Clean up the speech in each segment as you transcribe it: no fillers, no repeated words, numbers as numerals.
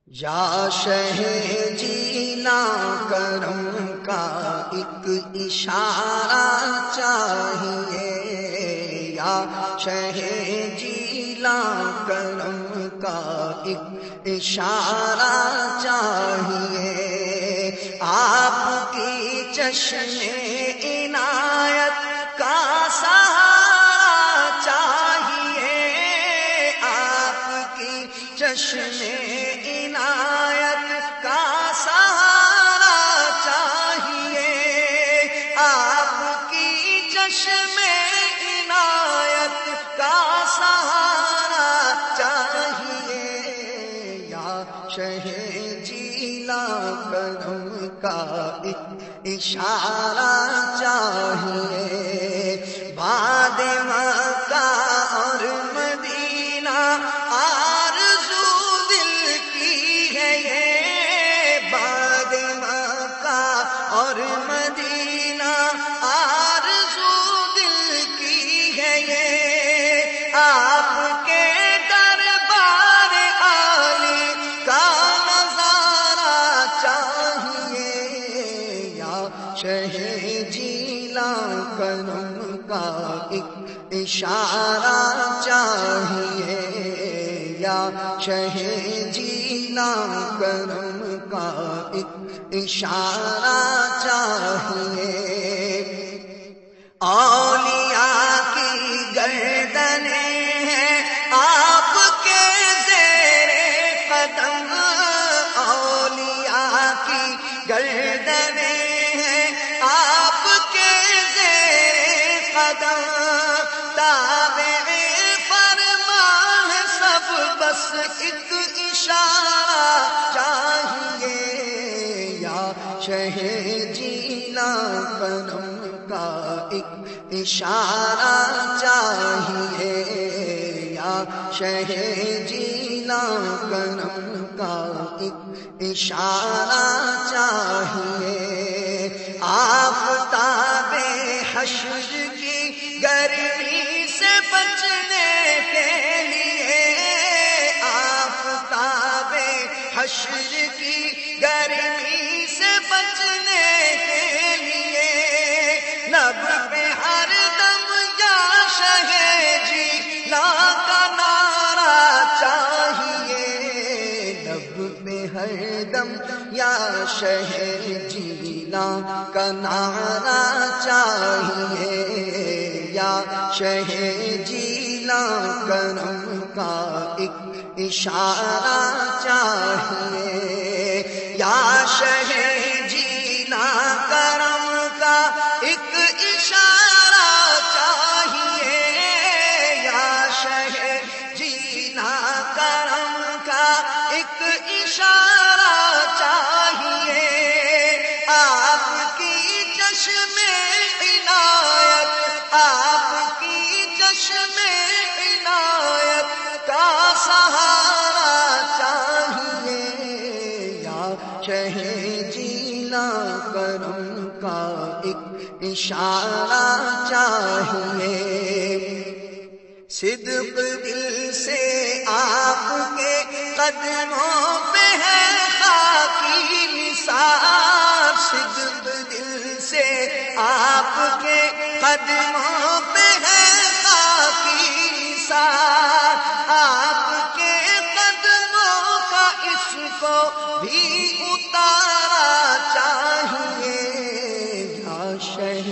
یا شہ جینا کرم کا ایک اشارہ چاہیے، یا شہ جینا کرم کا ایک اشارہ چاہیے، آپ کی چشم عنایت کا سہارا چاہیے، آپ کی چشم عنایت کا سہارا چاہیے، آپ کی چشم عنایت کا سہارا چاہیے، یا شہ جیلا کرم کا ایک اشارہ چاہیے، باد مکہ اور مدینہ آرزو دل کی ہے یہ، باد مکہ اور مدینہ آرزو دل کی ہے یہ، آپ کے دربار عالی کا نظارہ چاہیے، یا شہ جیلا کرم کا ایک اشارہ چاہیے، یا شہ جیلا کرم کا ایک اشارہ چاہیے، اولیاء کی گردنیں ہیں آپ کے زیر قدم، اولیاء کی گردنیں ہیں آپ کے زیر قدم، تابع فرمان ہے سب بس ایک اشارہ چاہیے، یا شہ جیلا کرم کا ایک اشارہ چاہیے، یا شہ جیلا کرم کا ایک اشارہ چاہیے، آفتاب حشر کی گرمی سے بچنے کے لیے، آفتاب حشر کی گرمی سے بچنے کے لیے، لب پہ ہر دم یا شہ جیلا کا نعرہ چاہیے، لب پہ ہر دم یا شہ جیلا کا نعرہ چاہیے، یا شہ جیلا کرم کا ایک اشارہ چاہیے، یا شہ جیلا کرم کا ایک اشارہ چاہیے، یا شہ جیلا کرم کا ایک اشارہ چاہیے، آپ کی چشم عنایت، آپ کی چشم عنایت کا سہارا چاہیے، یا شہ جیلا کرم کا ایک اشارہ چاہیے، صدق دل سے آپ کے قدموں پہ ہے خاکی نثار، صدق دل سے آپ کے قدموں پہ ہے خاکی نثار، آپ کے قدموں کا اس کو بھی اتارا چاہیے، یا شہ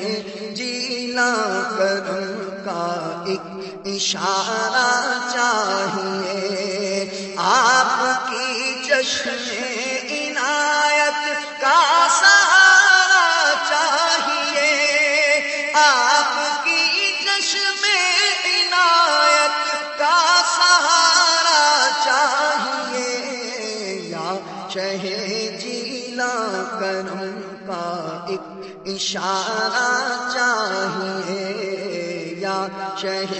جیلا کرم کا ایک اشارہ چاہیے، آپ کی چشم عنایت کا سہارا چاہیے، آپ کی چشم عنایت کا سہارا چاہیے، یا شہ جیلا کرم کا ایک اشارہ چاہیے، یا شہ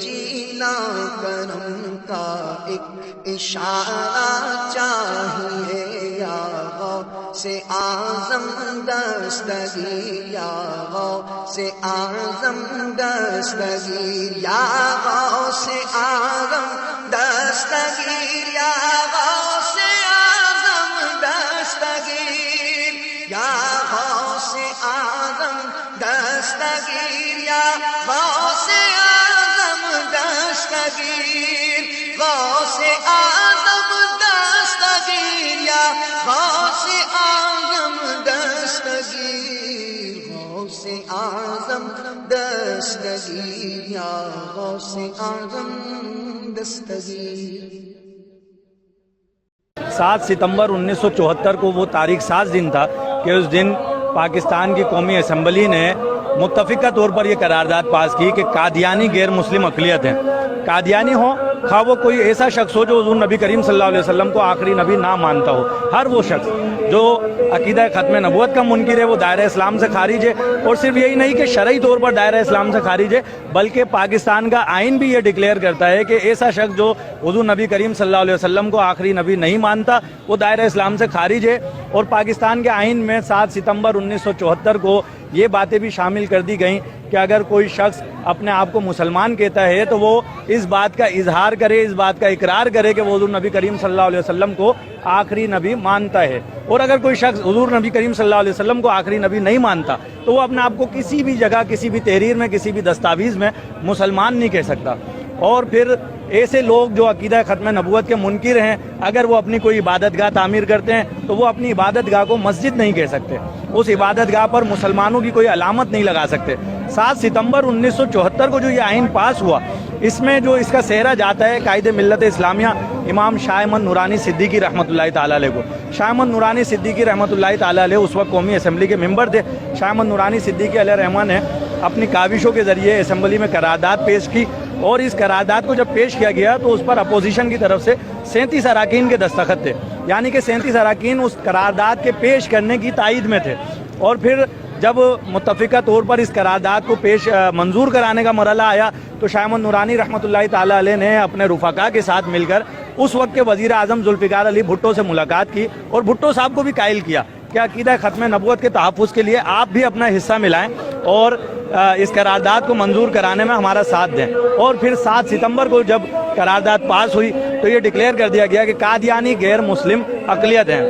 جیلا کرم کا ایک اشارہ چاہیے، یا غوث اعظم دستگیر، یا غوث اعظم دستگیر، یا غوث اعظم دستگیر، یا غوث اعظم یا غوث اعظم دستگیر، یا غوث اعظم دستگیر، غوث اعظم دستگیر، یا غوث اعظم دستگیر، غوث اعظم دستگیر، یا غوث اعظم دستگیر۔ 7 ستمبر 1974 کو وہ تاریخ ساز دن تھا کہ اس دن پاکستان کی قومی اسمبلی نے متفقہ طور پر یہ قرارداد پاس کی کہ قادیانی غیر مسلم اقلیت ہیں، قادیانی ہو خواہ وہ کوئی ایسا شخص ہو جو حضور نبی کریم صلی اللہ علیہ وسلم کو آخری نبی نہ مانتا ہو، ہر وہ شخص جو عقیدہ ختم نبوت کا منکر ہے وہ دائرہ اسلام سے خارج ہے، اور صرف یہی نہیں کہ شرعی طور پر دائرہ اسلام سے خارج ہے بلکہ پاکستان کا آئین بھی یہ ڈکلیئر کرتا ہے کہ ایسا شخص جو حضور نبی کریم صلی اللہ علیہ وسلم کو آخری نبی نہیں مانتا وہ دائرہ اسلام سے خارج ہے۔ اور پاکستان کے آئین میں 7 ستمبر 1974 کو یہ باتیں بھی شامل کر دی گئیں کہ اگر کوئی شخص اپنے آپ کو مسلمان کہتا ہے تو وہ اس بات کا اظہار کرے، اس بات کا اقرار کرے کہ وہ حضور نبی کریم صلی اللہ علیہ وسلم کو آخری نبی مانتا ہے، اور اگر کوئی شخص حضور نبی کریم صلی اللہ علیہ وسلم کو آخری نبی نہیں مانتا تو وہ اپنے آپ کو کسی بھی جگہ، کسی بھی تحریر میں، کسی بھی دستاویز میں مسلمان نہیں کہہ سکتا۔ اور پھر ایسے لوگ جو عقیدہ ختم نبوت کے منکر ہیں اگر وہ اپنی کوئی عبادت گاہ تعمیر کرتے ہیں تو وہ اپنی عبادت گاہ کو مسجد نہیں کہہ سکتے، اس عبادت گاہ پر مسلمانوں کی کوئی علامت نہیں لگا سکتے۔ 7 ستمبر 1974 کو جو یہ آئین پاس ہوا اس میں جو اس کا سہرا جاتا ہے قائد ملت اسلامیہ امام شاہ احمد نورانی صدیقی رحمۃ اللہ تعالیٰ علیہ کو۔ شاہ احمد نورانی صدیقی رحمۃ اللہ تعالیٰ علیہ اس وقت قومی اسمبلی کے ممبر تھے۔ شاہ احمد نورانی صدیقی علیہ رحمہ نے اپنی کاوشوں کے ذریعے اسمبلی میں قرارداد پیش کی، اور اس قرارداد کو جب پیش کیا گیا تو اس پر اپوزیشن کی طرف سے 37 اراکین کے دستخط تھے، یعنی کہ 37 اراکین اس قرارداد کے پیش کرنے کی تائید میں تھے۔ اور پھر جب متفقہ طور پر اس قرارداد کو منظور کرانے کا مرحلہ آیا تو شاہ احمد نورانی رحمۃ اللہ تعالیٰ علیہ نے اپنے رفقا کے ساتھ مل کر اس وقت کے وزیر اعظم ذوالفقار علی بھٹو سے ملاقات کی اور بھٹو صاحب کو بھی قائل کیا کہ عقیدہ ختم نبوت کے تحفظ کے لیے آپ بھی اپنا حصہ ملائیں اور اس قرارداد کو منظور کرانے میں ہمارا ساتھ دیں۔ اور پھر 7 ستمبر کو جب قرارداد پاس ہوئی تو یہ ڈکلیئر کر دیا گیا کہ قادیانی غیر مسلم اقلیت ہیں۔